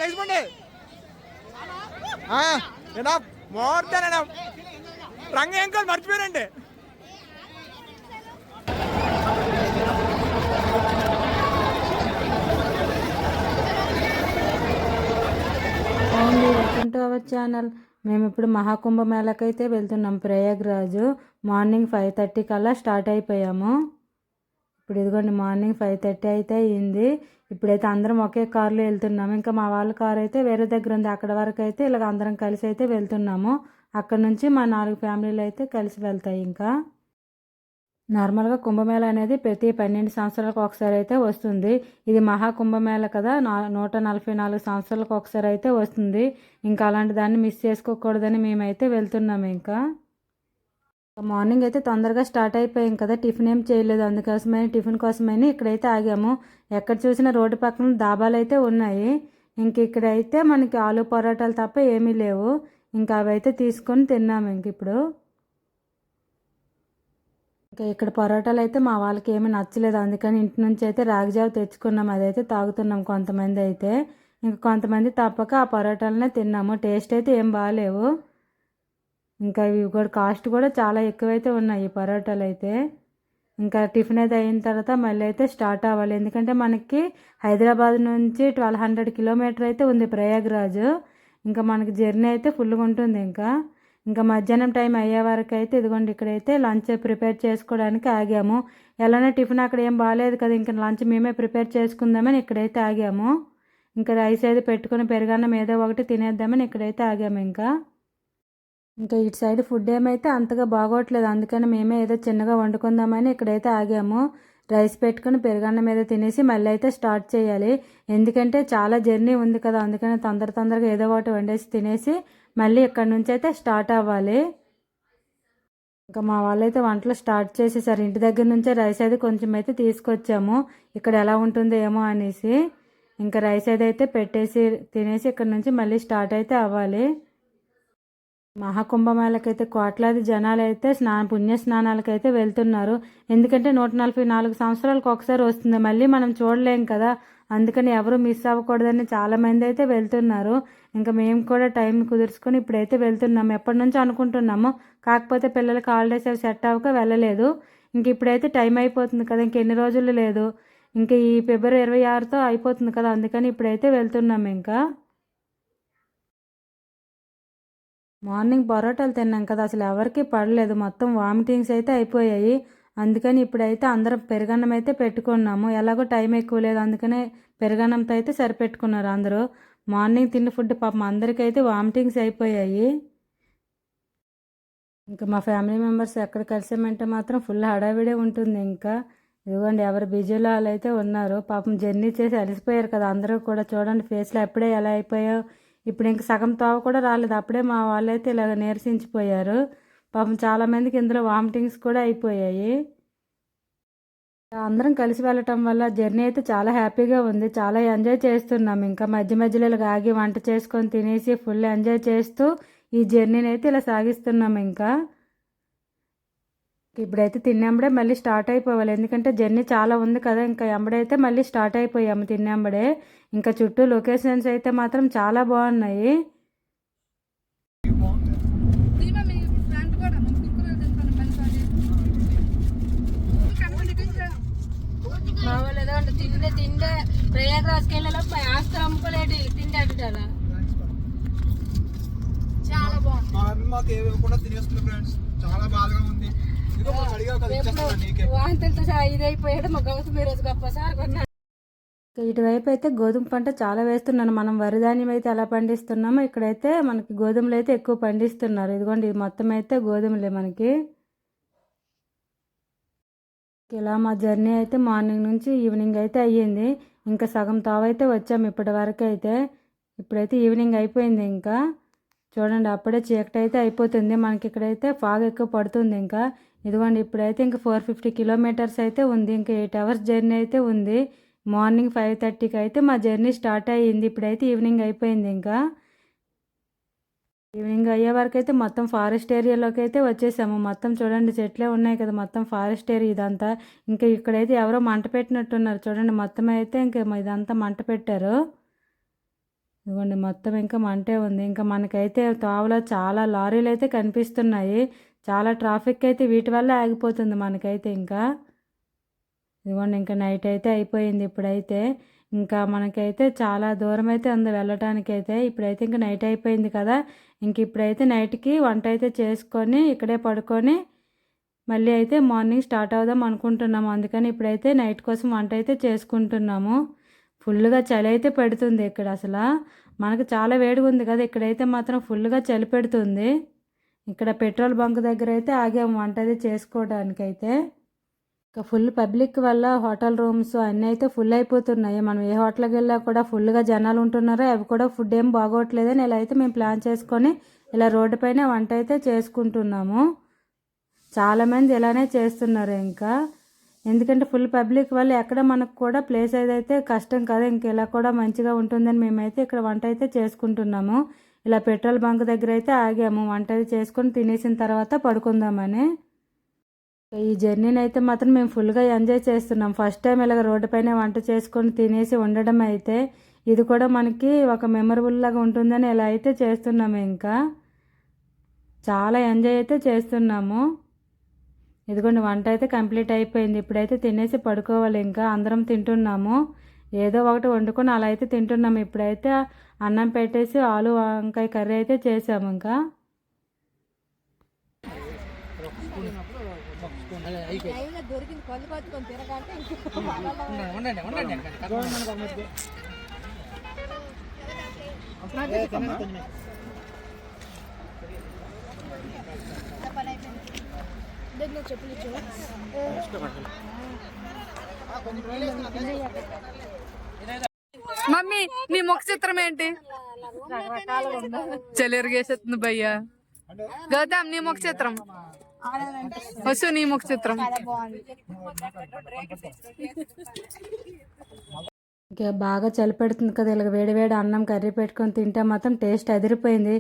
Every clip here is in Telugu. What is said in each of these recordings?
నెక్స్ట్ మోర్ దాన్ రంగ ఎంకల్ మర్చిపోయారండి. Welcome to our channel. మేము ఇప్పుడు మహాకుంభమేళకి అయితే వెళ్తున్నాం. ప్రయాగ్రాజు మార్నింగ్ 5:30 కల్లా స్టార్ట్ అయిపోయాము. ఇప్పుడు ఇదిగోండి మార్నింగ్ 5:30 అయితే అయింది. ఇప్పుడైతే అందరం ఒకే కారులో వెళ్తున్నాము. ఇంకా మా వాళ్ళ కారు అయితే వేరే దగ్గర ఉంది. అక్కడ వరకు అయితే ఇలాగ అందరం కలిసి అయితే వెళ్తున్నాము. అక్కడ నుంచి మా 4 ఫ్యామిలీలు అయితే కలిసి వెళ్తాయి. ఇంకా నార్మల్గా కుంభమేళ అనేది ప్రతి 12 సంవత్సరాలకు ఒకసారి అయితే వస్తుంది. ఇది మహాకుంభమేళ కదా, 144 సంవత్సరాలకు ఒకసారి అయితే వస్తుంది. ఇంకా అలాంటి దాన్ని మిస్ చేసుకోకూడదని మేమైతే వెళ్తున్నాము. ఇంకా మార్నింగ్ అయితే తొందరగా స్టార్ట్ అయిపోయాం కదా, టిఫిన్ ఏం చేయలేదు. అందుకోసమని టిఫిన్ కోసమని ఇక్కడైతే ఆగాము. ఎక్కడ చూసినా రోడ్డు పక్కన డాబాలు అయితే ఉన్నాయి. ఇంక ఇక్కడైతే మనకి ఆలు పరోటాలు తప్ప ఏమీ లేవు. ఇంకా అవి అయితే తీసుకొని తిన్నాము. ఇంక ఇప్పుడు ఇంకా ఇక్కడ పరోటాలు అయితే మా వాళ్ళకి ఏమీ నచ్చలేదు. అందుకని ఇంటి నుంచి అయితే రాగిజావ తెచ్చుకున్నాం. అదైతే తాగుతున్నాం కొంతమంది అయితే. ఇంకా కొంతమంది తప్పక ఆ పరోటాలనే తిన్నాము. టేస్ట్ అయితే ఏం బాగాలేవు. ఇంకా ఇవి కూడా కాస్ట్ కూడా చాలా ఎక్కువైతే ఉన్నాయి ఈ పరోటాలు అయితే. ఇంకా టిఫిన్ అయితే అయిన తర్వాత మళ్ళీ అయితే స్టార్ట్ అవ్వాలి. ఎందుకంటే మనకి హైదరాబాద్ నుంచి 1200 కిలోమీటర్ అయితే ఉంది ప్రయాగ్రాజ్. ఇంకా మనకి జర్నీ అయితే ఫుల్గా ఉంటుంది. ఇంకా మధ్యాహ్నం టైం అయ్యే వరకు అయితే ఇదిగోండి ఇక్కడైతే లంచ్ ప్రిపేర్ చేసుకోవడానికి ఆగాము. ఎలానే టిఫిన్ అక్కడ ఏం బాగాలేదు కదా, ఇంకా లంచ్ మేమే ప్రిపేర్ చేసుకుందామని ఇక్కడైతే ఆగాము. ఇంకా రైస్ అయితే పెట్టుకుని పెరుగన్నం ఏదో ఒకటి తినేద్దామని ఇక్కడైతే ఆగాము. ఇంకా ఇటు సైడ్ ఫుడ్ ఏమైతే అంతగా బాగోట్లేదు. అందుకని మేమే ఏదో చిన్నగా వండుకుందామని ఇక్కడైతే ఆగాము. రైస్ పెట్టుకుని పెరుగన్నం మీద తినేసి మళ్ళీ అయితే స్టార్ట్ చేయాలి. ఎందుకంటే చాలా జర్నీ ఉంది కదా, అందుకని తొందరగా ఏదో ఒకటి వండేసి తినేసి మళ్ళీ ఇక్కడ నుంచి అయితే స్టార్ట్ అవ్వాలి. ఇంకా మా వాళ్ళైతే వంటలు స్టార్ట్ చేసేసారు. ఇంటి దగ్గర నుంచే రైస్ అయితే కొంచెం అయితే తీసుకొచ్చాము. ఇక్కడ ఎలా ఉంటుందో ఏమో అనేసి ఇంకా రైస్ అయితే పెట్టేసి తినేసి ఇక్కడ నుంచి మళ్ళీ స్టార్ట్ అయితే అవ్వాలి. మహాకుంభమేళకైతే కోట్లాది జనాలు అయితే పుణ్య స్నానాలకైతే వెళ్తున్నారు. ఎందుకంటే 144 సంవత్సరాలకు ఒకసారి వస్తుంది, మళ్ళీ మనం చూడలేం కదా. అందుకని ఎవరు మిస్ అవ్వకూడదని చాలామంది అయితే వెళ్తున్నారు. ఇంకా మేము కూడా టైం కుదుర్చుకొని ఇప్పుడైతే వెళ్తున్నాము. ఎప్పటి నుంచో అనుకుంటున్నాము, కాకపోతే పిల్లలకి హాలిడేస్ అవి సెట్ అవ్వక వెళ్ళలేదు. ఇంక ఇప్పుడైతే టైం అయిపోతుంది కదా, ఇంకెన్ని రోజులు లేదు. ఇంకా ఈ ఫిబ్రవరి 26తో అయిపోతుంది కదా, అందుకని ఇప్పుడైతే వెళ్తున్నాము. ఇంకా మార్నింగ్ పరోటాలు తిన్నాం కదా, అసలు ఎవరికి పడలేదు. మొత్తం వామిటింగ్స్ అయితే అయిపోయాయి. అందుకని ఇప్పుడైతే అందరం పెరుగన్నం అయితే పెట్టుకున్నాము. ఎలాగో టైం ఎక్కువ లేదు, అందుకనే పెరుగన్నంతో అయితే సరిపెట్టుకున్నారు అందరూ. మార్నింగ్ తిన్న ఫుడ్ పాపం అందరికైతే వామిటింగ్స్ అయిపోయాయి. ఇంకా మా ఫ్యామిలీ మెంబర్స్ ఎక్కడ కలిసామంటే మాత్రం ఫుల్ హడావిడే ఉంటుంది. ఇంకా ఇదిగోండి ఎవరు బిజీలో వాళ్ళు అయితే ఉన్నారు. పాపం జర్నీ చేసి అలసిపోయారు కదా అందరూ కూడా. చూడండి ఫేస్లో ఎప్పుడే ఎలా అయిపోయావు. ఇప్పుడు ఇంక సగం తోవ కూడా రాలేదు, అప్పుడే మా వాళ్ళైతే ఇలాగ నీరసించిపోయారు. పాపం చాలామందికి ఇందులో వామిటింగ్స్ కూడా అయిపోయాయి. అందరం కలిసి వెళ్ళటం వల్ల జర్నీ అయితే చాలా హ్యాపీగా ఉంది. చాలా ఎంజాయ్ చేస్తున్నాం. ఇంకా మధ్య మధ్యలో ఇలా ఆగి వంట చేసుకొని తినేసి ఫుల్ ఎంజాయ్ చేస్తూ ఈ జర్నీని అయితే ఇలా సాగిస్తున్నాం. ఇంకా ఇప్పుడైతే తిన్నెంబడే మళ్ళీ స్టార్ట్ అయిపోవాలి. ఎందుకంటే జర్నీ చాలా ఉంది కదా, ఇంకా ఎంబడైతే మళ్ళీ స్టార్ట్ అయిపోయాము తిన్నెంబడే. ఇంకా చుట్టూ లొకేషన్స్ అయితే మాత్రం చాలా బాగున్నాయి. తిండే ప్రయాగరాజ్కి వెళ్ళలో ఆస్తులు అమ్ముకోలేడు తిండే అలా చాలా బాగుంది. చాలా బాగా ఉంది. వాంతులతో ఇదైపోయాడు మా గౌతమ్ ఈ రోజు గొప్పసారి కొన్నాడు. ఇటువైపు అయితే గోధుమ పంట చాలా వేస్తున్నాను. మనం వరిధాన్యం అయితే ఎలా పండిస్తున్నామో ఇక్కడైతే మనకి గోధుమలు అయితే ఎక్కువ పండిస్తున్నారు. ఇదిగోండి ఇది మొత్తం అయితే గోధుమలే మనకి. ఇలా మా జర్నీ అయితే మార్నింగ్ నుంచి ఈవినింగ్ అయితే అయ్యింది. ఇంకా సగం తావైతే వచ్చాము ఇప్పటి వరకు అయితే. ఇప్పుడైతే ఈవినింగ్ అయిపోయింది. ఇంకా చూడండి అప్పుడే చీకటి అయితే అయిపోతుంది. మనకి ఇక్కడైతే ఫాగ్ ఎక్కువ పడుతుంది. ఇంకా ఇదిగోండి ఇప్పుడైతే ఇంకా 450 కిలోమీటర్స్ అయితే ఉంది. ఇంకా 8 అవర్స్ జర్నీ అయితే ఉంది. మార్నింగ్ 5:30కి అయితే మా జర్నీ స్టార్ట్ అయ్యింది. ఇప్పుడైతే ఈవినింగ్ అయిపోయింది. ఇంకా ఈవినింగ్ అయ్యే వరకు అయితే మొత్తం ఫారెస్ట్ ఏరియాలోకి అయితే వచ్చేసాము. మొత్తం చూడండి చెట్లే ఉన్నాయి కదా, మొత్తం ఫారెస్ట్ ఏరియా ఇదంతా. ఇంకా ఇక్కడైతే ఎవరో మంట పెట్టినట్టున్నారు చూడండి. మొత్తం అయితే ఇంకా ఇదంతా మంట పెట్టారు. ఇదిగోండి మొత్తం ఇంకా మంటే ఉంది. ఇంకా మనకైతే తావలో చాలా లారీలు అయితే కనిపిస్తున్నాయి. చాలా ట్రాఫిక్ అయితే వీటి వల్ల ఆగిపోతుంది మనకైతే ఇంకా. ఇదిగోండి ఇంకా నైట్ అయితే అయిపోయింది ఇప్పుడైతే. ఇంకా మనకైతే చాలా దూరం అయితే ఉంది వెళ్ళటానికైతే. ఇప్పుడైతే ఇంకా నైట్ అయిపోయింది కదా, ఇంక ఇప్పుడైతే నైట్కి వంట అయితే చేసుకొని ఇక్కడే పడుకొని మళ్ళీ అయితే మార్నింగ్ స్టార్ట్ అవుదాం అనుకుంటున్నాము. అందుకని ఇప్పుడైతే నైట్ కోసం వంట అయితే చేసుకుంటున్నాము. ఫుల్గా చలి అయితే పెడుతుంది ఇక్కడ. అసలు మనకు చాలా వేడిగా ఉంది కదా, ఇక్కడైతే మాత్రం ఫుల్గా చలి పెడుతుంది. ఇక్కడ పెట్రోల్ బంక్ దగ్గర అయితే ఆగాము వంట అది చేసుకోవడానికైతే. ఇంకా ఫుల్ పబ్లిక్ వల్ల హోటల్ రూమ్స్ అన్నీ అయితే ఫుల్ అయిపోతున్నాయి. మనం ఏ హోటల్కి వెళ్ళా కూడా ఫుల్గా జనాలు ఉంటున్నారో, అవి కూడా ఫుడ్ ఏం బాగోట్లేదని ఇలా అయితే మేము ప్లాన్ చేసుకొని ఇలా రోడ్డు పైన వంట అయితే చేసుకుంటున్నాము. చాలామంది ఇలానే చేస్తున్నారు ఇంకా. ఎందుకంటే ఫుల్ పబ్లిక్ వల్ల ఎక్కడ మనకు కూడా ప్లేస్ ఏదైతే కష్టం కదా, ఇంక ఇలా కూడా మంచిగా ఉంటుందని మేమైతే ఇక్కడ వంట అయితే చేసుకుంటున్నాము. ఇలా పెట్రోల్ బంక్ దగ్గర అయితే ఆగాము వంట అయితే చేసుకొని తినేసిన తర్వాత పడుకుందామని. ఈ జర్నీని అయితే మాత్రం మేము ఫుల్గా ఎంజాయ్ చేస్తున్నాం. ఫస్ట్ టైం ఇలాగ రోడ్డు పైన వంట చేసుకొని తినేసి ఉండడం అయితే ఇది కూడా మనకి ఒక మెమరబుల్ లాగా ఉంటుందని ఇలా అయితే చేస్తున్నాము. ఇంకా చాలా ఎంజాయ్ అయితే చేస్తున్నాము. ఇదిగోండి వంట అయితే కంప్లీట్ అయిపోయింది. ఇప్పుడైతే తినేసి పడుకోవాలి. ఇంకా అందరం తింటున్నాము, ఏదో ఒకటి వండుకొని అలా అయితే తింటున్నాము. ఇప్పుడైతే అన్నం పెట్టేసి ఆలు వంకాయ కర్రీ అయితే చేసాము. ఇంకా మమ్మీ నీ ముఖ చిత్రం ఏంటి? చెలెరిగేసేస్తుంది భయ్యా. గౌతమ్ నీ ముఖ చిత్రం, వసు నీ ముఖ చిత్రం. ఇంకా బాగా చలి పెడుతుంది కదా, ఇలా వేడివేడి అన్నం కర్రీ పెట్టుకొని తింటే మాత్రం టేస్ట్ అదిరిపోయింది.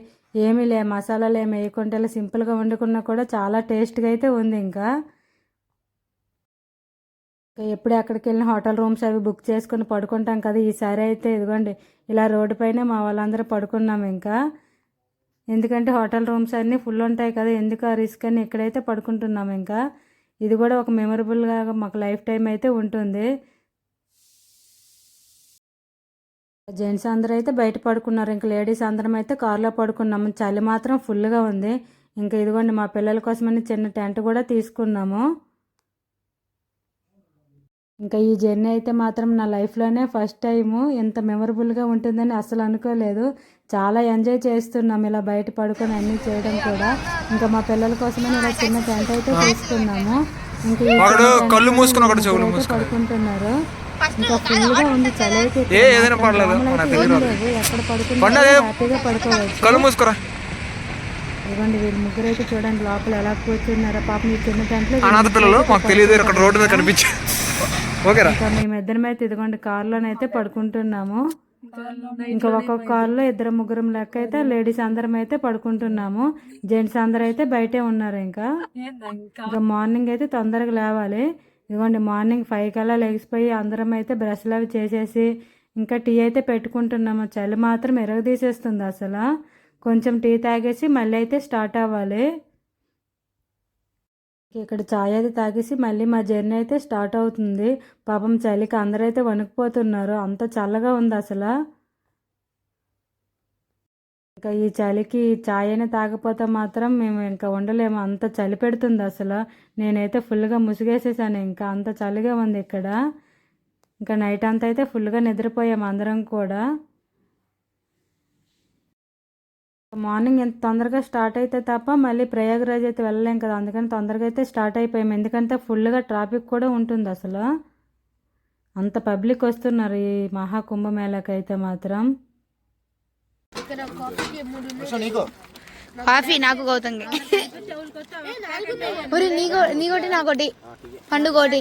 ఏమీ లే మసాలాలు ఏమి వేయకుండా ఇలా సింపుల్గా వండుకున్నా కూడా చాలా టేస్ట్గా అయితే ఉంది. ఇంకా ఎప్పుడు ఎక్కడికి వెళ్ళిన హోటల్ రూమ్స్ అవి బుక్ చేసుకుని పడుకుంటాం కదా, ఈసారి అయితే ఇదిగోండి ఇలా రోడ్డు పైన మా వాళ్ళందరూ పడుకున్నాము. ఇంకా ఎందుకంటే హోటల్ రూమ్స్ అన్నీ ఫుల్ ఉంటాయి కదా, ఎందుకు ఆ రిస్క్ అని ఇక్కడైతే పడుకుంటున్నాము. ఇంకా ఇది కూడా ఒక మెమరబుల్గా మాకు లైఫ్ టైం అయితే ఉంటుంది. జెంట్స్ అందరూ అయితే బయట పడుకున్నారు, ఇంకా లేడీస్ అందరం అయితే కార్లో పడుకున్నాము. చలి మాత్రం ఫుల్గా ఉంది. ఇంకా ఇదిగోండి మా పిల్లల కోసమని చిన్న టెంట్ కూడా తీసుకున్నాము. ఇంకా ఈ జర్నీ అయితే మాత్రం నా లైఫ్లోనే ఫస్ట్ టైము ఎంత మెమరబుల్గా ఉంటుందని అసలు అనుకోలేదు. చాలా ఎంజాయ్ చేస్తున్నాం ఇలా బయట పడుకొని అన్నీ చేయడం కూడా. ఇంకా మా పిల్లల కోసమని ఇలా చిన్న టెంట్ అయితే తీసుకున్నాము. ఇంకా ఈ పడుకుంటున్నారు. ఇంకా ఫుల్గా ఉంది చలి అయితే. ఎక్కడ పడుకున్నా హ్యాపీగా పడుకోవచ్చు. ఇదిగోండి వీళ్ళు ముగ్గురు అయితే చూడండి లోపల ఎలా కూర్చున్నారో. పాపం ఈ చిన్న టెంట్లో ఇంకా మేమిద్దరం అయితే ఇదిగోండి కార్లోనైతే పడుకుంటున్నాము. ఇంకా ఒక్కొక్క కార్లో ఇద్దరు ముగ్గురం లెక్క అయితే లేడీస్ అందరం అయితే పడుకుంటున్నాము. జెంట్స్ అందరూ అయితే బయటే ఉన్నారు. ఇంకా మార్నింగ్ అయితే తొందరగా లేవాలి. ఇదిగోండి మార్నింగ్ 5 కల్లా లేచిపోయి అందరం అయితే బ్రష్లు అవి చేసేసి ఇంకా టీ అయితే పెట్టుకుంటున్నాము. చలి మాత్రం ఎరగదీసేస్తుంది అసలు. కొంచెం టీ తాగేసి మళ్ళీ అయితే స్టార్ట్ అవ్వాలి. ఇక్కడ చాయ్ అయితే తాగేసి మళ్ళీ మా జర్నీ అయితే స్టార్ట్ అవుతుంది. పాపం చలికి అందరూ అయితే వణికిపోతున్నారు, అంత చల్లగా ఉంది అసలు. ఇంకా ఈ చలికి చాయ్ అయినా తాగకపోతే మాత్రం మేము ఇంకా ఉండలేము, అంత చలి పెడుతుంది అసలు. నేనైతే ఫుల్గా ముసుగేసేసాను, ఇంకా అంత చలిగా ఉంది ఇక్కడ. ఇంకా నైట్ అంతా అయితే ఫుల్గా నిద్రపోయాము అందరం కూడా. మార్నింగ్ ఎంత తొందరగా స్టార్ట్ అయితే తప్ప మళ్ళీ ప్రయాగరాజ్ అయితే వెళ్ళలేం కదా, అందుకని తొందరగా అయితే స్టార్ట్ అయిపోయాము. ఎందుకంటే ఫుల్గా ట్రాఫిక్ కూడా ఉంటుంది అసలు, అంత పబ్లిక్ వస్తున్నారు ఈ మహాకుంభమేళకి అయితే మాత్రం. కాఫీ నాకు గౌతంగి నీకోటి నాకోటి పండుగోటి.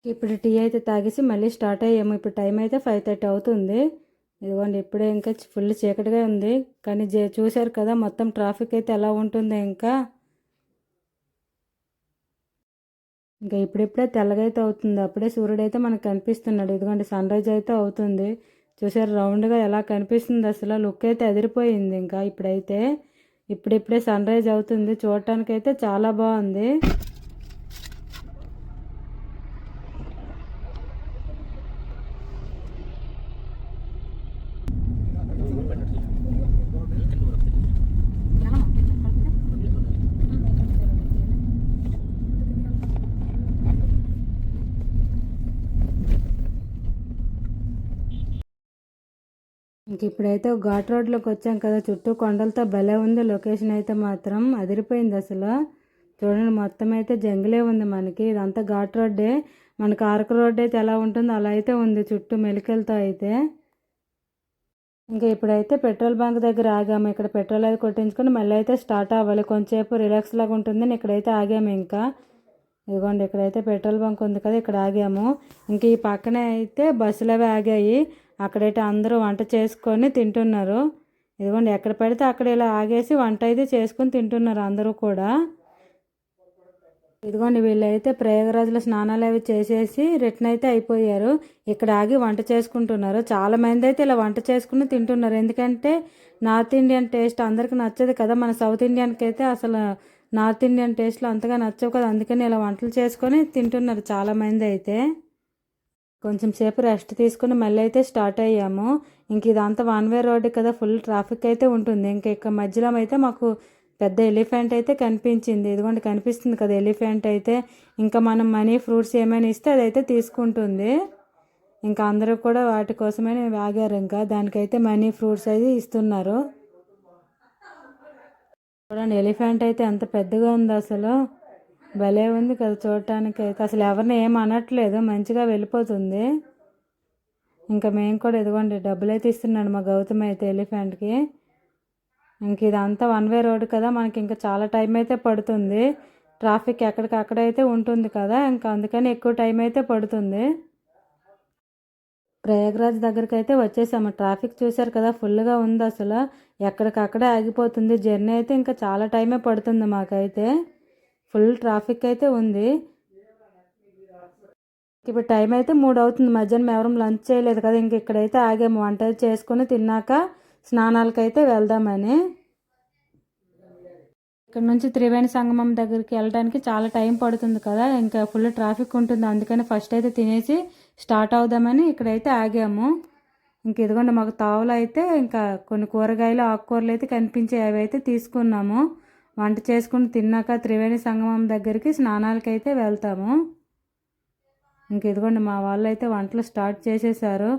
ఇప్పుడు టీ అయితే తాగేసి మళ్ళీ స్టార్ట్ అయ్యాము. ఇప్పుడు టైం అయితే 5:30 అవుతుంది. ఇదిగోండి ఇప్పుడే ఇంకా ఫుల్ చీకటిగా ఉంది. కానీ చూశారు కదా మొత్తం ట్రాఫిక్ అయితే ఎలా ఉంటుందో ఇంకా ఇప్పుడిప్పుడే తెల్లగా అయితే అవుతుంది. అప్పుడే సూర్యుడు అయితే మనకు కనిపిస్తున్నాడు. ఇదిగోండి సన్ రైజ్ అయితే అవుతుంది. చూసారు రౌండ్గా ఎలా కనిపిస్తుంది, అసలు లుక్ అయితే అదిరిపోయింది. ఇంకా ఇప్పుడిప్పుడే సన్ రైజ్ అవుతుంది. చూడటానికి అయితే చాలా బాగుంది. ఇంక ఇప్పుడైతే ఘాట్ రోడ్లోకి వచ్చాం కదా, చుట్టూ కొండలతో భలే ఉంది. లొకేషన్ అయితే మాత్రం అదిరిపోయింది అసలు. చూడండి మొత్తం అయితే జంగిలే ఉంది మనకి. ఇదంతా ఘాట్ రోడ్డే. మనకి ఆర్క్ రోడ్ అయితే ఎలా ఉంటుందో అలా అయితే ఉంది చుట్టూ మెలికలతో అయితే. ఇంకా ఇప్పుడైతే పెట్రోల్ బంక్ దగ్గర ఆగాము. ఇక్కడ పెట్రోల్ అయితే కొట్టించుకొని మళ్ళీ అయితే స్టార్ట్ అవ్వాలి. కొంచెంసేపు రిలాక్స్ లాగా ఉంటుందని ఇక్కడైతే ఆగాము. ఇంకా ఇదిగోండి ఇక్కడైతే పెట్రోల్ బంక్ ఉంది కదా, ఇక్కడ ఆగాము. ఇంక ఈ పక్కనే అయితే బస్సులు అవి ఆగాయి. అక్కడైతే అందరూ వంట చేసుకొని తింటున్నారు. ఇదిగోండి ఎక్కడ పెడితే అక్కడ ఇలా ఆగేసి వంట అయితే చేసుకొని తింటున్నారు అందరూ కూడా. ఇదిగోండి వీళ్ళైతే ప్రయాగరాజ్లో స్నానాలు అవి చేసేసి రిటర్న్ అయితే అయిపోయారు. ఇక్కడ ఆగి వంట చేసుకుంటున్నారు. చాలా మంది అయితే ఇలా వంట చేసుకుని తింటున్నారు. ఎందుకంటే నార్త్ ఇండియన్ టేస్ట్ అందరికి నచ్చదు కదా. మన సౌత్ ఇండియన్కి అయితే అసలు నార్త్ ఇండియన్ టేస్ట్లో అంతగా నచ్చవు కదా. అందుకని ఇలా వంటలు చేసుకొని తింటున్నారు చాలా మంది అయితే. కొంచెం సేపు రెస్ట్ తీసుకుని మళ్ళీ అయితే స్టార్ట్ అయ్యాము. ఇంక ఇదంతా వన్ వే రోడ్ కదా, ఫుల్ ట్రాఫిక్ అయితే ఉంటుంది. ఇంక ఇక్కడ మధ్యలో అయితే మాకు పెద్ద ఎలిఫెంట్ అయితే కనిపించింది. ఇదిగోండి కనిపిస్తుంది కదా ఎలిఫెంట్ అయితే. ఇంకా మనం మనీ ఫ్రూట్స్ ఏమైనా ఇస్తే అదైతే తీసుకుంటుంది. ఇంకా అందరూ కూడా వాటి కోసమే ఆగారు. ఇంకా దానికైతే మనీ ఫ్రూట్స్ అయితే ఇస్తున్నారు. చూడండి ఎలిఫెంట్ అయితే ఎంత పెద్దగా ఉంది అసలు. భలే ఉంది కదా చూడటానికి అయితే. అసలు ఎవరిని ఏం అనట్లేదు, మంచిగా వెళ్ళిపోతుంది. ఇంకా మేము కూడా ఇదిగోండి డబ్బులు అయితే ఇస్తున్నాడు మా గౌతమ్ అయితే ఎలిఫెంట్కి. ఇంక ఇదంతా వన్ వే రోడ్ కదా, మనకి ఇంకా చాలా టైం అయితే పడుతుంది. ట్రాఫిక్ ఎక్కడికక్కడైతే ఉంటుంది కదా, ఇంకా అందుకని ఎక్కువ టైం అయితే పడుతుంది. ప్రయాగరాజ్ దగ్గరికి అయితే వచ్చేసాము. ట్రాఫిక్ చూసారు కదా ఫుల్గా ఉంది అసలు. ఎక్కడికక్కడే ఆగిపోతుంది జర్నీ అయితే. ఇంకా చాలా టైమే పడుతుంది మాకైతే. ఫుల్ ట్రాఫిక్ అయితే ఉంది. ఇప్పుడు టైం అయితే 3 అవుతుంది. మధ్యాహ్నం ఎవరు లంచ్ చేయలేదు కదా, ఇంక ఇక్కడైతే ఆగాము వంట చేసుకుని తిన్నాక స్నానాలకైతే వెళ్దామని. ఇక్కడ నుంచి త్రివేణి సంగమం దగ్గరికి వెళ్ళడానికి చాలా టైం పడుతుంది కదా, ఇంకా ఫుల్ ట్రాఫిక్ ఉంటుంది. అందుకని ఫస్ట్ అయితే తినేసి స్టార్ట్ అవుదామని ఇక్కడైతే ఆగాము. ఇంక ఇదిగోండి మాకు తావులు అయితే ఇంకా కొన్ని కూరగాయలు ఆకుకూరలు అయితే కనిపించాయి, అవి అయితే తీసుకున్నాము. వంట చేసుకుని తిన్నాక త్రివేణి సంగమం దగ్గరికి స్నానాలకైతే వెళ్తాము. ఇంక ఇదిగోండి మా వాళ్ళు అయితే వంటలు స్టార్ట్ చేసేసారు.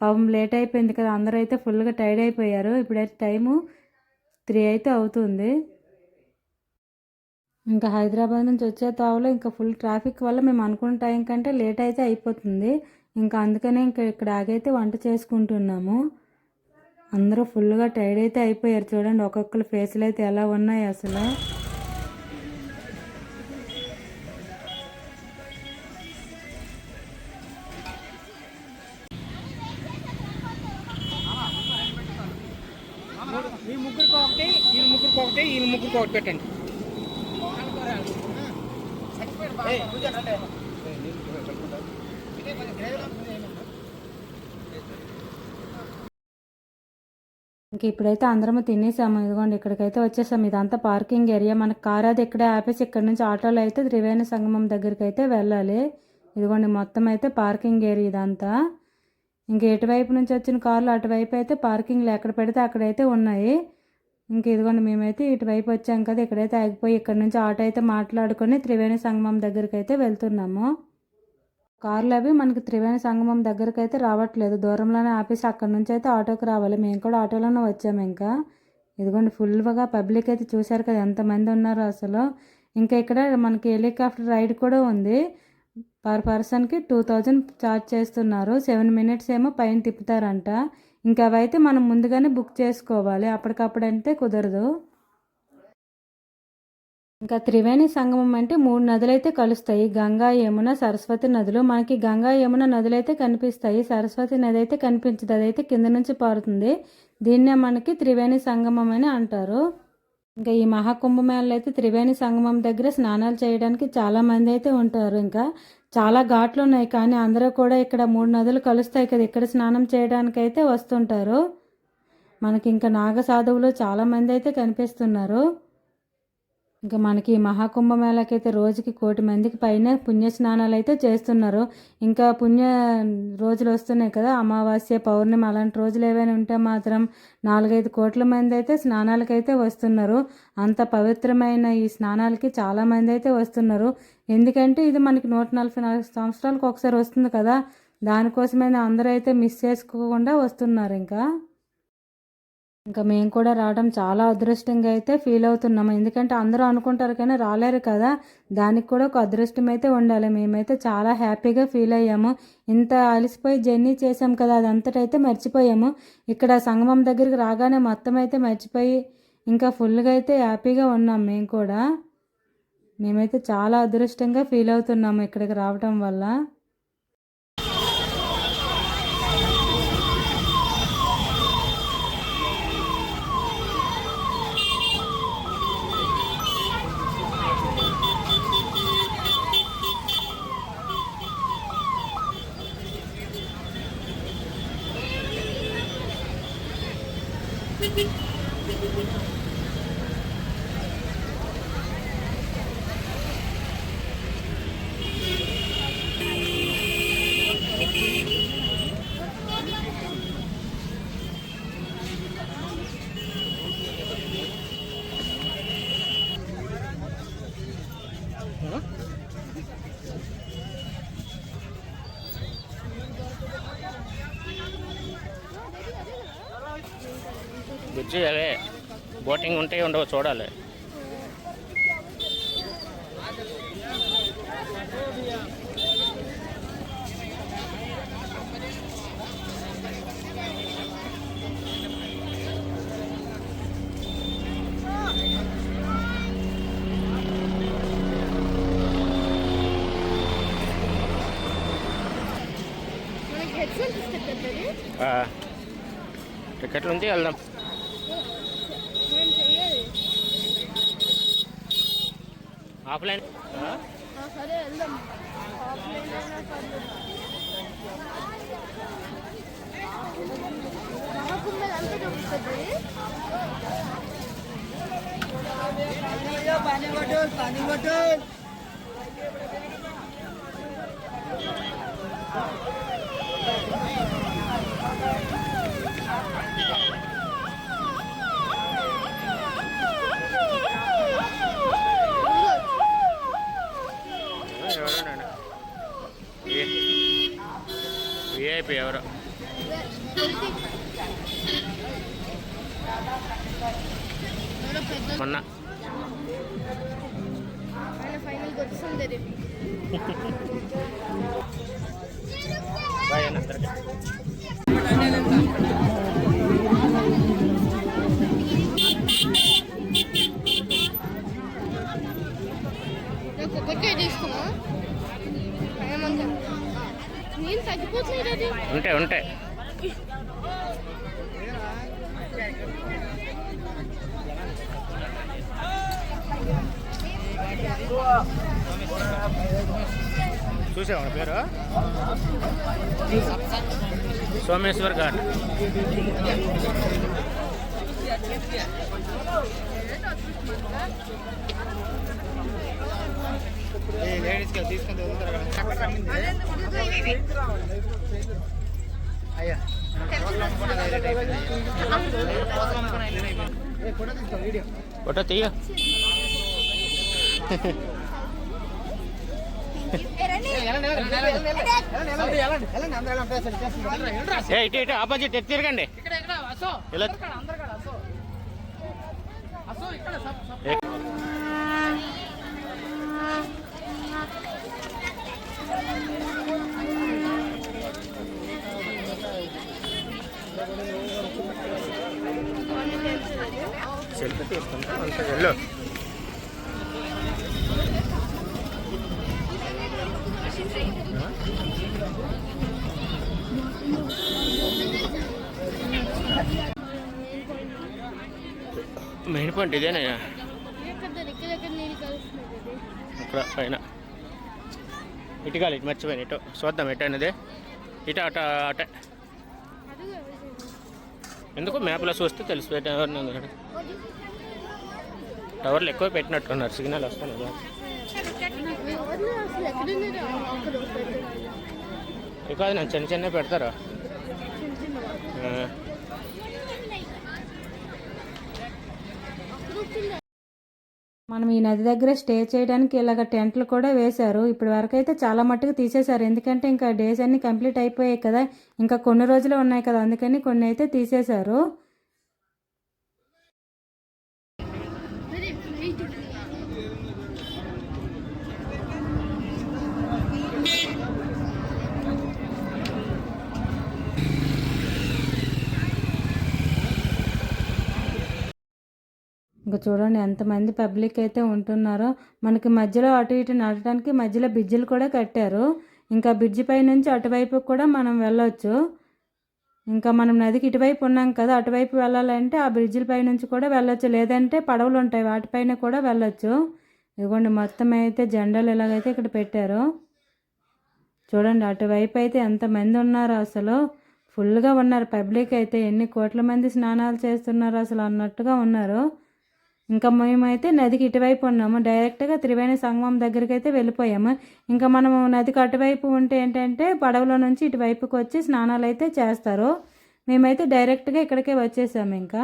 పాపం లేట్ అయిపోయింది కదా, అందరూ అయితే ఫుల్గా టైర్డ్ అయిపోయారు. ఇప్పుడైతే టైము 3 అయితే అవుతుంది. ఇంకా హైదరాబాద్ నుంచి వచ్చే తావులో ఇంకా ఫుల్ ట్రాఫిక్ వల్ల మేము అనుకున్న టైం కంటే లేట్ అయితే అయిపోతుంది. ఇంకా అందుకనే ఇంకా ఇక్కడ ఆగైతే వంట చేసుకుంటున్నాము. అందరూ ఫుల్గా టైర్డ్ అయితే అయిపోయారు. చూడండి ఒక్కొక్కరు ఫేస్లు అయితే ఎలా ఉన్నాయి అసలు. మీ ముగ్గురికి ఒకటి, వీళ్ళ ముగ్గురికి ఒకటి, వీళ్ళ ముగ్గురికి ఒకటి పెట్టండి. ఇంక ఇప్పుడైతే అందరము తినేసాము. ఇదిగోండి ఇక్కడికైతే వచ్చేసాము. ఇదంతా పార్కింగ్ ఏరియా. మనకు కార్ అది ఇక్కడే ఆపేసి ఇక్కడ నుంచి ఆటోలో అయితే త్రివేణి సంగమం దగ్గరికి అయితే వెళ్ళాలి. ఇదిగోండి మొత్తం అయితే పార్కింగ్ ఏరియా ఇదంతా. ఇంక ఎటువైపు నుంచి వచ్చిన కార్లు అటువైపు అయితే పార్కింగ్లు ఎక్కడ పెడితే అక్కడైతే ఉన్నాయి. ఇంక ఇదిగోండి మేమైతే ఇటువైపు వచ్చాం కదా, ఇక్కడైతే ఆగిపోయి ఇక్కడ నుంచి ఆటో అయితే మాట్లాడుకొని త్రివేణి సంగమం దగ్గరికి అయితే వెళ్తున్నాము. కార్లు అవి మనకి త్రివేణి సంగమం దగ్గరికి అయితే రావట్లేదు, దూరంలోనే ఆపేసి అక్కడ నుంచి అయితే ఆటోకి రావాలి. మేము కూడా ఆటోలోనే వచ్చాము. ఇంకా ఇదిగోండి ఫుల్గా పబ్లిక్ అయితే చూశారు కదా ఎంతమంది ఉన్నారో అసలు. ఇంకా ఇక్కడ మనకి హెలికాప్టర్ రైడ్ కూడా ఉంది. పర్ పర్సన్కి 2000 ఛార్జ్ చేస్తున్నారు. 7 మినిట్స్ ఏమో పైన తిప్పుతారంట. ఇంకా అవైతే మనం ముందుగానే బుక్ చేసుకోవాలి, అప్పటికప్పుడు అంటే కుదరదు. ఇంకా త్రివేణి సంగమం అంటే 3 నదులైతే కలుస్తాయి, గంగా, యమున, సరస్వతి నదులు. మనకి గంగా, యమున నదులైతే కనిపిస్తాయి, సరస్వతి నది అయితే కనిపించదు, అదైతే కింద నుంచి పారుతుంది. దీన్నే మనకి త్రివేణి సంగమం అని అంటారు. ఇంకా ఈ మహాకుంభమేళలో అయితే త్రివేణి సంగమం దగ్గర స్నానాలు చేయడానికి చాలామంది అయితే ఉంటారు. ఇంకా చాలా ఘాట్లు ఉన్నాయి, కానీ అందరూ కూడా ఇక్కడ 3 నదులు కలుస్తాయి కదా, ఇక్కడ స్నానం చేయడానికి అయితే వస్తుంటారు. మనకి ఇంకా నాగ సాధువులు చాలామంది అయితే కనిపిస్తున్నారు. ఇంకా మనకి ఈ మహాకుంభమేళకి అయితే రోజుకి 1,000,000 మందికి పైన పుణ్య స్నానాలు అయితే చేస్తున్నారు. ఇంకా పుణ్య రోజులు వస్తున్నాయి కదా, అమావాస్య, పౌర్ణమి అలాంటి రోజులు ఏవైనా ఉంటే మాత్రం 4-5 కోట్ల మంది అయితే స్నానాలకైతే వస్తున్నారు. అంత పవిత్రమైన ఈ స్నానాలకి చాలామంది అయితే వస్తున్నారు. ఎందుకంటే ఇది మనకి 144 సంవత్సరాలకు ఒకసారి వస్తుంది కదా, దానికోసమైనా అందరూ అయితే మిస్ చేసుకోకుండా వస్తున్నారు. ఇంకా మేము కూడా రావడం చాలా అదృష్టంగా అయితే ఫీల్ అవుతున్నాము. ఎందుకంటే అందరూ అనుకుంటారు కానీ రాలేరు కదా, దానికి కూడా ఒక అదృష్టం అయితే ఉండాలి. మేమైతే చాలా హ్యాపీగా ఫీల్ అయ్యాము. ఇంత అలసిపోయి జర్నీ చేసాం కదా, అదంతటైతే మర్చిపోయాము. ఇక్కడ సంగమం దగ్గరికి రాగానే మొత్తం అయితే మర్చిపోయి ఇంకా ఫుల్గా అయితే హ్యాపీగా ఉన్నాం. మేమైతే చాలా అదృష్టంగా ఫీల్ అవుతున్నాము ఇక్కడికి రావటం వల్ల. బ్రిడ్జి అదే బోటింగ్ ఉంటే ఉండవు, చూడాలి. టికెట్లు ఉంటే వెళ్దాం. ఆఫ్లైన్ సరే వెళ్దాం. అంతా చూపిస్తుంది. విఐపి ఎవరు మొన్న ఫైనల్ వచ్చింది. బాయ్ అందరికి. కొబ్బరికాయ తీసుకున్నా, నేను తగ్గిపోతుంది. ఉంటాయి చూసావా పేరు సోమేశ్వర్ ఘాట్. లేడీస్కి తీసుకొని అయ్యా ఫోటో తీయ. ఇటు ఆపోజిట్ ఎత్తి తిరగండి. సెల్ఫీ తీసుకుంటాం అంతే. వెళ్ళు. మెయిన్ పాయింట్ ఇదేనయ్యా, ఇక్కడ నీళ్ళు కలుస్తున్నాయి అక్కడ పైన ఇటుకాలి. ఇటు మర్చిపోయిన ఇటు చూద్దాం ఎటు అనేది. ఇటు అట అట ఎందుకు మ్యాప్లో చూస్తే తెలిసి టవర్లు ఎక్కువ పెట్టినట్టున్నారు, సిగ్నల్ వస్తున్నాయి. అసలు ఎక్కడ కాదు నేను చిన్న చిన్న పెడతారా. మనం ఈ నది దగ్గర స్టే చేయడానికి ఇలాగ టెంట్లు కూడా వేశారు. ఇప్పటి వరకు అయితే చాలా మట్టుకు తీసేశారు, ఎందుకంటే ఇంకా డేస్ అన్నీ కంప్లీట్ అయిపోయాయి కదా, ఇంకా కొన్ని రోజులు ఉన్నాయి కదా, అందుకని కొన్ని అయితే తీసేశారు. ఇంకా చూడండి ఎంతమంది పబ్లిక్ అయితే ఉంటున్నారో. మనకి మధ్యలో అటు ఇటు నడవడానికి మధ్యలో బ్రిడ్జిలు కూడా కట్టారు. ఇంకా బ్రిడ్జి పై నుంచి అటువైపు కూడా మనం వెళ్ళొచ్చు. ఇంకా మనం నదికి ఇటువైపు ఉన్నాం కదా, అటువైపు వెళ్ళాలంటే ఆ బ్రిడ్జిల పై నుంచి కూడా వెళ్ళొచ్చు, లేదంటే పడవలు ఉంటాయి వాటిపైన కూడా వెళ్ళొచ్చు. ఇదిగోండి మొత్తం అయితే జెండాలు ఇలాగైతే ఇక్కడ పెట్టారు. చూడండి అటువైపు అయితే ఎంతమంది ఉన్నారో, అసలు ఫుల్గా ఉన్నారు పబ్లిక్ అయితే. ఎన్ని కోట్ల మంది స్నానాలు చేస్తున్నారు అసలు అన్నట్టుగా ఉన్నారు. ఇంకా మేమైతే నదికి ఇటువైపు ఉన్నాము, డైరెక్ట్గా త్రివేణి సంగమం దగ్గరికి అయితే వెళ్ళిపోయాము. ఇంకా మనము నదికి అటువైపు ఉంటే ఏంటంటే పడవలో నుంచి ఇటువైపుకి వచ్చి స్నానాలు అయితే చేస్తారు. మేమైతే డైరెక్ట్గా ఇక్కడికే వచ్చేసాము. ఇంకా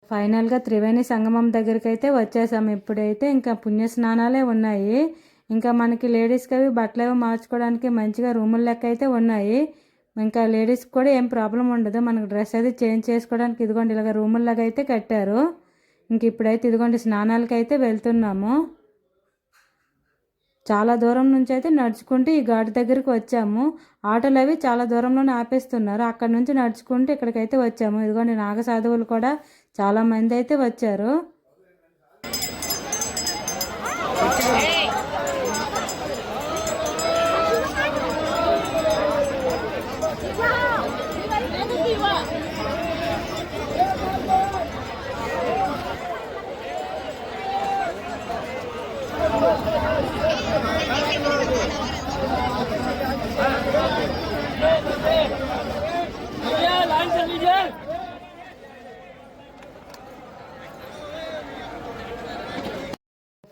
ఫైనల్గా త్రివేణి సంగమం దగ్గరికి అయితే వచ్చేసాము. ఇప్పుడైతే ఇంకా పుణ్యస్నానాలే ఉన్నాయి. ఇంకా మనకి లేడీస్కి అవి బట్టలు అవి మార్చుకోవడానికి మంచిగా రూముల లెక్క అయితే ఉన్నాయి. ఇంకా లేడీస్కి కూడా ఏం ప్రాబ్లం ఉండదు, మనకు డ్రెస్ అయితే చేంజ్ చేసుకోవడానికి ఇదిగోండి ఇలాగ రూముల్లాగా అయితే కట్టారు. ఇంక ఇప్పుడైతే ఇదిగోండి స్నానాలకి అయితే వెళ్తున్నాము. చాలా దూరం నుంచి అయితే నడుచుకుంటూ ఈ ఘాట్ దగ్గరికి వచ్చాము. ఆటోలు అవి చాలా దూరంలోనే ఆపేస్తున్నారు, అక్కడ నుంచి నడుచుకుంటూ ఇక్కడికైతే వచ్చాము. ఇదిగోండి నాగ సాధువులు కూడా చాలా మంది అయితే వచ్చారు.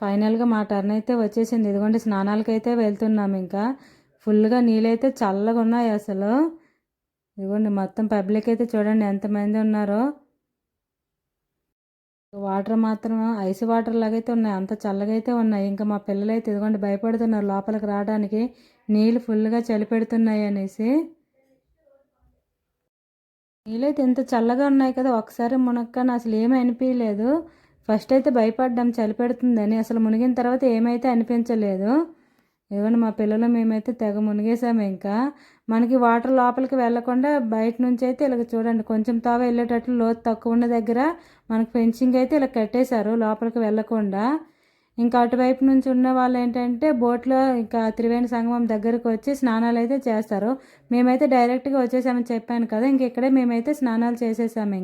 ఫైనల్గా మా టర్న్ అయితే వచ్చేసింది. ఇదిగోండి స్నానాలకైతే వెళ్తున్నాం. ఇంకా ఫుల్గా నీళ్ళైతే చల్లగా ఉన్నాయి అసలు. ఇదిగోండి మొత్తం పబ్లిక్ అయితే చూడండి ఎంతమంది ఉన్నారో. వాటర్ మాత్రం ఐస్ వాటర్ లాగైతే ఉన్నాయి, అంత చల్లగా అయితే ఉన్నాయి. ఇంకా మా పిల్లలు అయితే ఇదిగోండి భయపడుతున్నారు లోపలికి రావడానికి, నీళ్ళు ఫుల్గా చలి పెడుతున్నాయి అనేసి. నీళ్ళైతే ఎంత చల్లగా ఉన్నాయి కదా, ఒకసారి మునక్కని అసలు ఏమీ అనిపించలేదు. ఫస్ట్ అయితే భయపడ్డాం చలి పెడుతుందని, అసలు మునిగిన తర్వాత ఏమైతే అనిపించలేదు. ఇదిగోండి మా పిల్లలు మేమైతే తెగ మునిగేసాము. ఇంకా మనకి వాటర్ లోపలికి వెళ్ళకుండా బయట నుంచి అయితే ఇలా చూడండి కొంచెం తావ వెళ్ళేటట్లు లోతు తక్కువ ఉన్న దగ్గర మనకి ఫెన్సింగ్ అయితే ఇలా కట్టేశారు లోపలికి వెళ్ళకుండా. ఇంకా అటువైపు నుంచి ఉన్న వాళ్ళు ఏంటంటే బోట్లో ఇంకా త్రివేణి సంగమం దగ్గరకు వచ్చి స్నానాలు అయితే చేస్తారు. మేమైతే డైరెక్ట్గా వచ్చేసామని చెప్పాను కదా, ఇంక ఇక్కడే మేమైతే స్నానాలు చేసేసాము.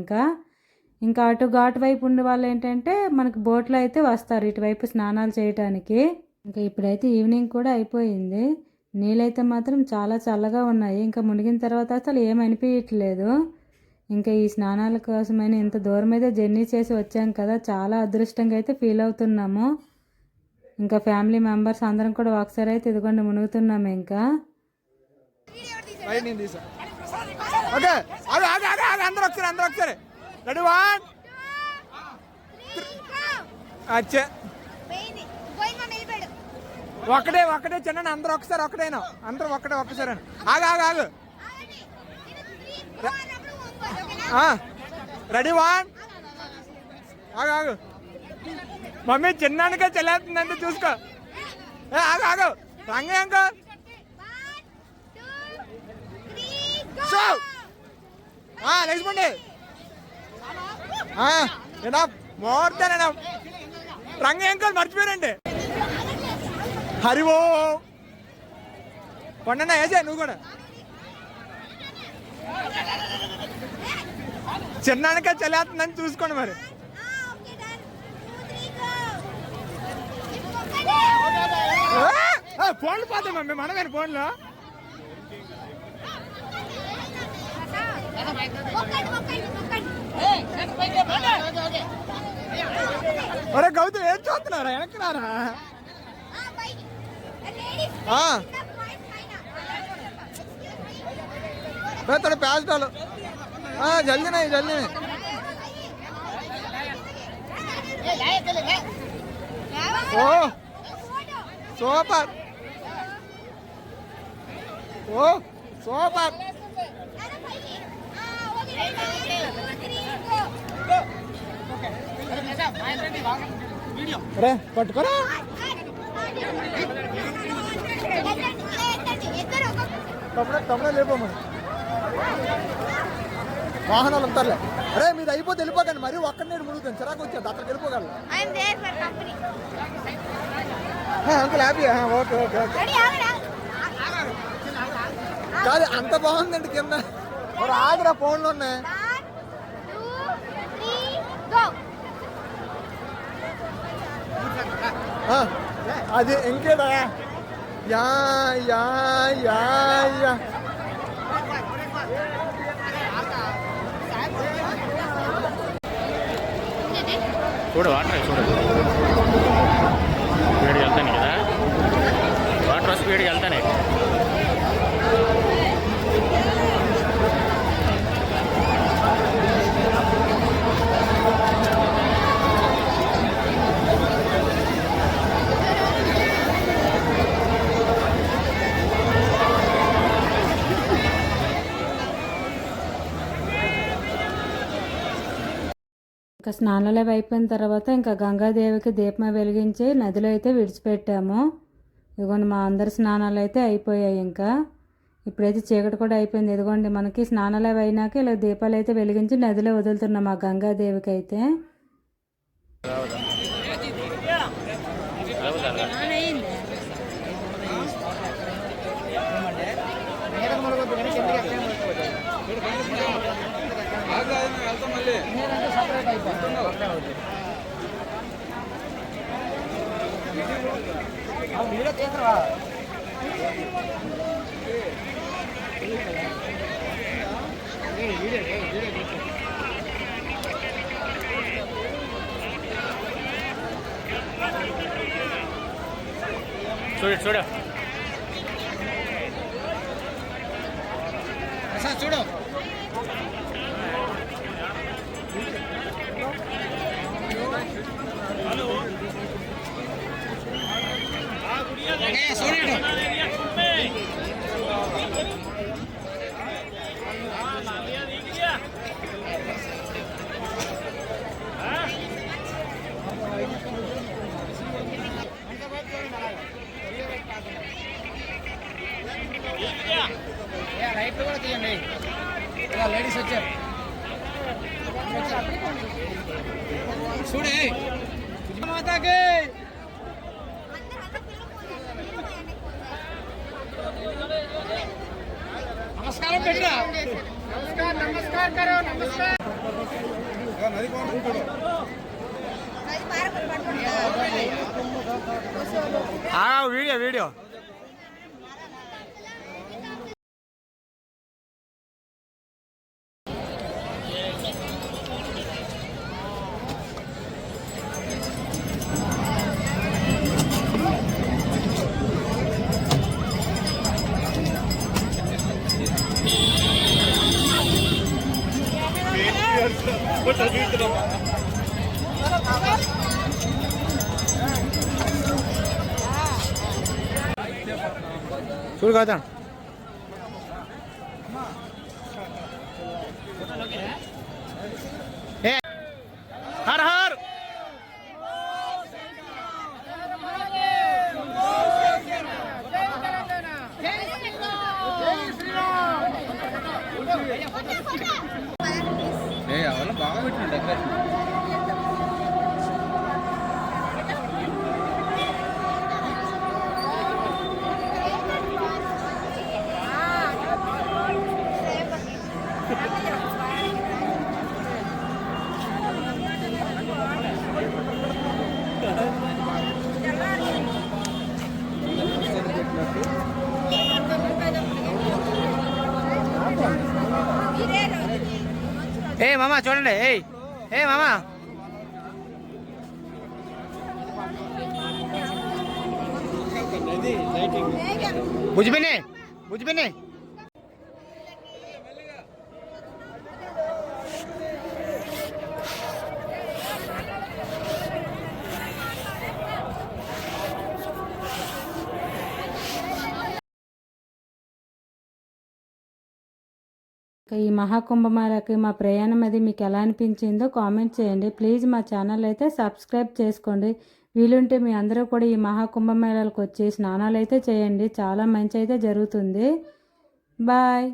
ఇంకా అటు ఘాటు వైపు ఉండే వాళ్ళు ఏంటంటే మనకి బోట్లో అయితే వస్తారు ఇటువైపు స్నానాలు చేయటానికి. ఇంకా ఇప్పుడైతే ఈవినింగ్ కూడా అయిపోయింది. నీళ్ళైతే మాత్రం చాలా చల్లగా ఉన్నాయి. ఇంకా మునిగిన తర్వాత అసలు ఏమనిపించట్లేదు. ఇంకా ఈ స్నానాల కోసమైనా ఇంత దూరం అయితే జర్నీ చేసి వచ్చాం కదా, చాలా అదృష్టంగా అయితే ఫీల్ అవుతున్నాము. ఇంకా ఫ్యామిలీ మెంబర్స్ అందరం కూడా ఒకసారి అయితే ఇదిగోండి మునుగుతున్నాము. ఇంకా ఒకటే చిన్న అందరూ ఒకసారి ఒకటేనా అందరూ ఒక్కసారి ఆగు రెడీ 1 ఆగు మమ్మీ చిన్నానికే చెల్లేస్తుందంటే చూసుకో. ఆగు రంగ లేచిపోండి. మోర్దాన్ రంగ అంకల్ మర్చిపోయారండి. హరివో పండన్న వేసే నువ్వు కూడా చిన్నానికే చెల్లేస్తుందని చూసుకోండి మరి. ఫోన్లు పోతాయి మమ్మీ మనమేనా ఫోన్లో. ఒరే గౌతమ్ ఏం చూస్తున్నారా వెనక్కి రారా. थोड़े प्याज डालो. जल्दी नहीं ओ सोपर अरे पట్టుకోరా తమ్ముడే లేపమ్మా వాహనాలు ఉంటారులే. అరే మీరు అయిపోతే వెళ్ళిపోకండి, మరి ఒక్కడి నేను మునుగుతాను చిరాకు వచ్చేది అక్కడికి వెళ్ళిపోగలను. Uncle happy. ఓకే కాదు అంత బాగుందండి కింద. మరి ఆగరా ఫోన్లో ఉన్నాయి. అది ఇంకేదా యా యా యా యా చూడు వాటర్ చూడు స్పీడ్కి వెళ్తాను కదా, వాటర్ స్పీడ్కి వెళ్తానే. ఇంకా స్నానాలు అయిపోయిన తర్వాత ఇంకా గంగాదేవికి దీపం వెలిగించి నదిలో అయితే విడిచిపెట్టాము. ఇదిగోండి మా అందరి స్నానాలు అయితే అయిపోయాయి. ఇంకా ఇప్పుడైతే చీకటి కూడా అయిపోయింది. ఇదిగోండి మనకి స్నానాలు అయినాక ఇలా దీపాలు అయితే వెలిగించి నదిలో వదులుతున్నాం ఆ గంగాదేవికి అయితే. వీడియో చూడు చూడు చూడు రైట్ కూడా తీయండి లేడీస్ వచ్చారు చూడే మాతాకి నమస్కారం పెట్టరా నమస్కారం కరో నమస్కారం వీడియో వీడియో చూడు కదా హర్ హర్ బాగా పెట్టిన డెకరేషన్ ఏ మామా చూడండి ఏ మామా బుజ్జిపిన్ని బుజ్జిపిన్ని ఈ మహాకుంభమేళకి మా ప్రయాణం అది మీకు ఎలా అనిపించిందో కామెంట్ చేయండి. ప్లీజ్ మా ఛానల్ అయితే సబ్స్క్రైబ్ చేసుకోండి. వీలుంటే మీ అందరూ కూడా ఈ మహాకుంభమేళాలకు వచ్చి స్నానాలు అయితే చేయండి. చాలా మంచి అయితే జరుగుతుంది. బాయ్.